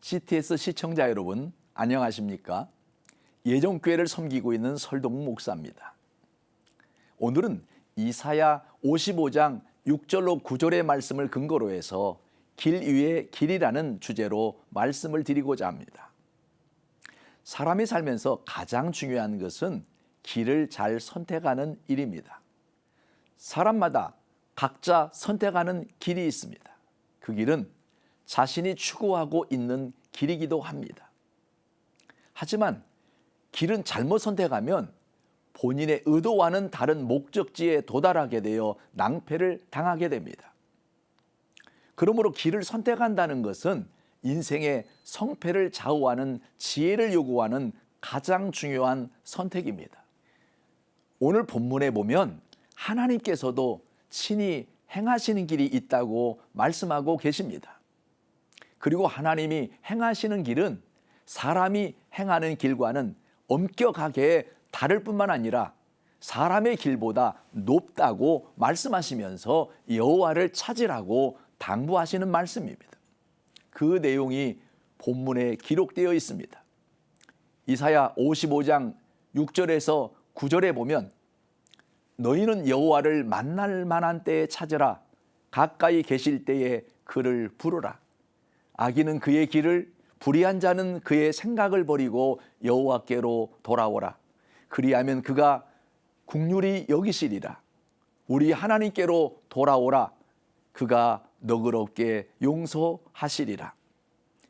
CTS 시청자 여러분, 안녕하십니까? 예정교회를 섬기고 있는 설동무 목사입니다. 오늘은 이사야 55장 6절로 9절의 말씀을 근거로 해서 길 위에 길이라는 주제로 말씀을 드리고자 합니다. 사람이 살면서 가장 중요한 것은 길을 잘 선택하는 일입니다. 사람마다 각자 선택하는 길이 있습니다. 그 길은 자신이 추구하고 있는 길이기도 합니다. 하지만 길은 잘못 선택하면 본인의 의도와는 다른 목적지에 도달하게 되어 낭패를 당하게 됩니다. 그러므로 길을 선택한다는 것은 인생의 성패를 좌우하는 지혜를 요구하는 가장 중요한 선택입니다. 오늘 본문에 보면 하나님께서도 친히 행하시는 길이 있다고 말씀하고 계십니다. 그리고 하나님이 행하시는 길은 사람이 행하는 길과는 엄격하게 다를 뿐만 아니라 사람의 길보다 높다고 말씀하시면서 여호와를 찾으라고 당부하시는 말씀입니다. 그 내용이 본문에 기록되어 있습니다. 이사야 55장 6절에서 9절에 보면 너희는 여호와를 만날 만한 때에 찾으라. 가까이 계실 때에 그를 부르라. 악인은 그의 길을, 불의한 자는 그의 생각을 버리고 여호와께로 돌아오라. 그리하면 그가 긍휼히 여기시리라. 우리 하나님께로 돌아오라. 그가 너그럽게 용서하시리라.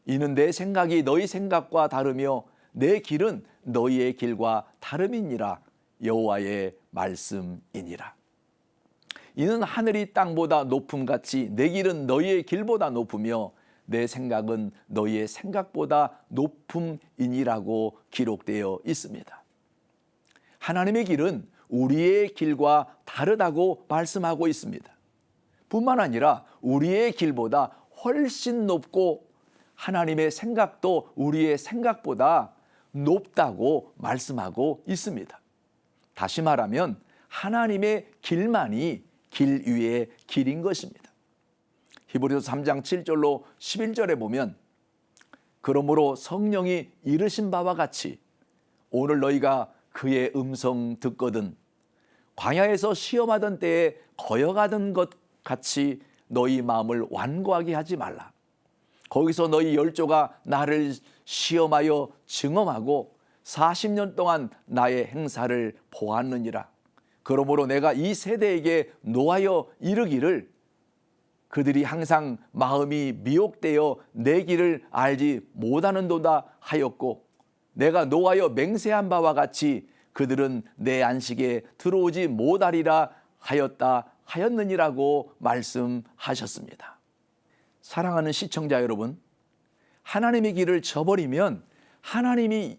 이는 내 생각이 너희 생각과 다르며 내 길은 너희의 길과 다름이니라. 여호와의 말씀이니라. 이는 하늘이 땅보다 높음같이 내 길은 너희의 길보다 높으며 내 생각은 너희의 생각보다 높음이니라고 기록되어 있습니다. 하나님의 길은 우리의 길과 다르다고 말씀하고 있습니다. 뿐만 아니라 우리의 길보다 훨씬 높고 하나님의 생각도 우리의 생각보다 높다고 말씀하고 있습니다. 다시 말하면 하나님의 길만이 길 위의 길인 것입니다. 히브리서 3장 7절로 11절에 보면 그러므로 성령이 이르신 바와 같이 오늘 너희가 그의 음성 듣거든 광야에서 시험하던 때에 거역하던 것 같이 너희 마음을 완고하게 하지 말라. 거기서 너희 열조가 나를 시험하여 증언하고 40년 동안 나의 행사를 보았느니라. 그러므로 내가 이 세대에게 노하여 이르기를 그들이 항상 마음이 미혹되어 내 길을 알지 못하는도다 하였고 내가 노하여 맹세한 바와 같이 그들은 내 안식에 들어오지 못하리라 하였느니라고 말씀하셨습니다. 사랑하는 시청자 여러분, 하나님의 길을 저버리면 하나님이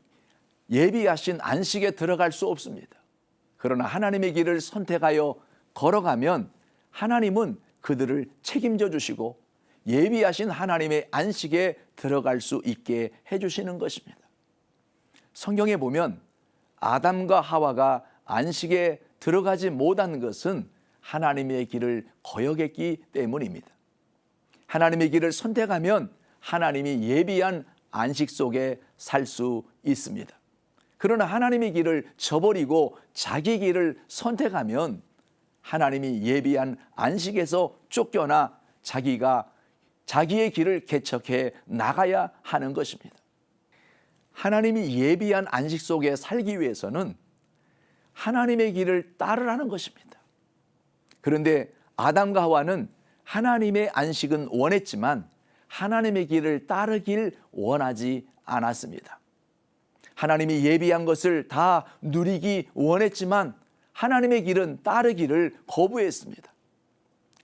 예비하신 안식에 들어갈 수 없습니다. 그러나 하나님의 길을 선택하여 걸어가면 하나님은 그들을 책임져 주시고 예비하신 하나님의 안식에 들어갈 수 있게 해주시는 것입니다. 성경에 보면 아담과 하와가 안식에 들어가지 못한 것은 하나님의 길을 거역했기 때문입니다. 하나님의 길을 선택하면 하나님이 예비한 안식 속에 살 수 있습니다. 그러나 하나님의 길을 저버리고 자기 길을 선택하면 하나님이 예비한 안식에서 쫓겨나 자기의 길을 개척해 나가야 하는 것입니다. 하나님이 예비한 안식 속에 살기 위해서는 하나님의 길을 따르라는 것입니다. 그런데 아담과 하와는 하나님의 안식은 원했지만 하나님의 길을 따르길 원하지 않았습니다. 하나님이 예비한 것을 다 누리기 원했지만 하나님의 길은 따르기를 거부했습니다.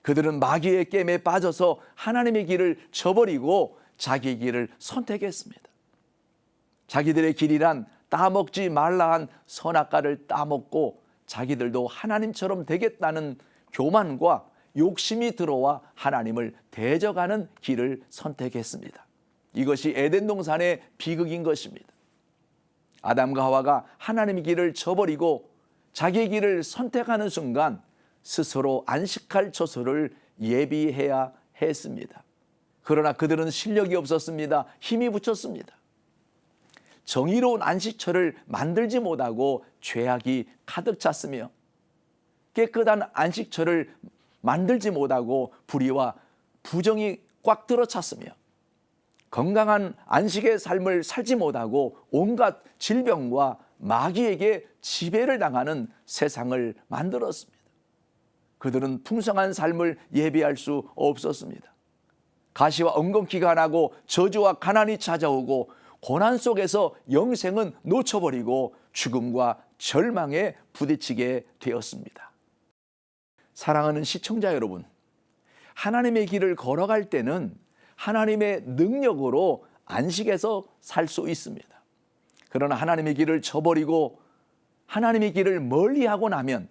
그들은 마귀의 깸에 빠져서 하나님의 길을 저버리고 자기 길을 선택했습니다. 자기들의 길이란 따먹지 말라 한 선악과를 따먹고 자기들도 하나님처럼 되겠다는 교만과 욕심이 들어와 하나님을 대적하는 길을 선택했습니다. 이것이 에덴 동산의 비극인 것입니다. 아담과 하와가 하나님의 길을 저버리고 자기 길을 선택하는 순간 스스로 안식할 처소를 예비해야 했습니다. 그러나 그들은 실력이 없었습니다. 힘이 부쳤습니다. 정의로운 안식처를 만들지 못하고 죄악이 가득 찼으며 깨끗한 안식처를 만들지 못하고 불의와 부정이 꽉 들어찼으며 건강한 안식의 삶을 살지 못하고 온갖 질병과 마귀에게 지배를 당하는 세상을 만들었습니다. 그들은 풍성한 삶을 예비할 수 없었습니다. 가시와 엉겅퀴가 나고 저주와 가난이 찾아오고 고난 속에서 영생은 놓쳐버리고 죽음과 절망에 부딪히게 되었습니다. 사랑하는 시청자 여러분, 하나님의 길을 걸어갈 때는 하나님의 능력으로 안식에서 살 수 있습니다. 그러나 하나님의 길을 저버리고 하나님의 길을 멀리하고 나면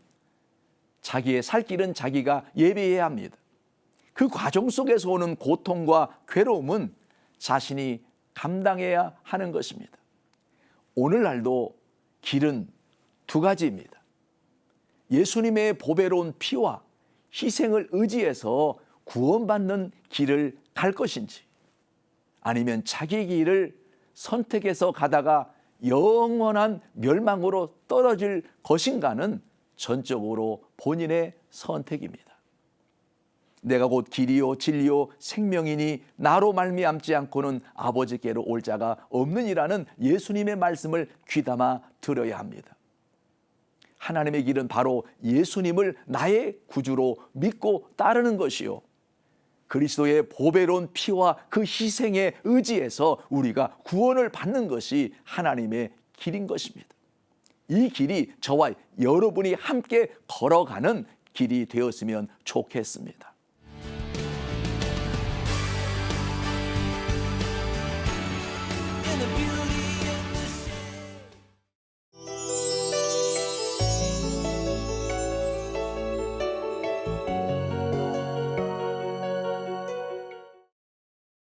자기의 살 길은 자기가 예비해야 합니다. 그 과정 속에서 오는 고통과 괴로움은 자신이 감당해야 하는 것입니다. 오늘날도 길은 두 가지입니다. 예수님의 보배로운 피와 희생을 의지해서 구원받는 길을 갈 것인지, 아니면 자기 길을 선택해서 가다가 영원한 멸망으로 떨어질 것인가는 전적으로 본인의 선택입니다. 내가 곧 길이요 진리요 생명이니 나로 말미암지 않고는 아버지께로 올 자가 없느니라는 예수님의 말씀을 귀담아 들어야 합니다. 하나님의 길은 바로 예수님을 나의 구주로 믿고 따르는 것이요, 그리스도의 보배로운 피와 그 희생에 의지해서 우리가 구원을 받는 것이 하나님의 길인 것입니다. 이 길이 저와 여러분이 함께 걸어가는 길이 되었으면 좋겠습니다.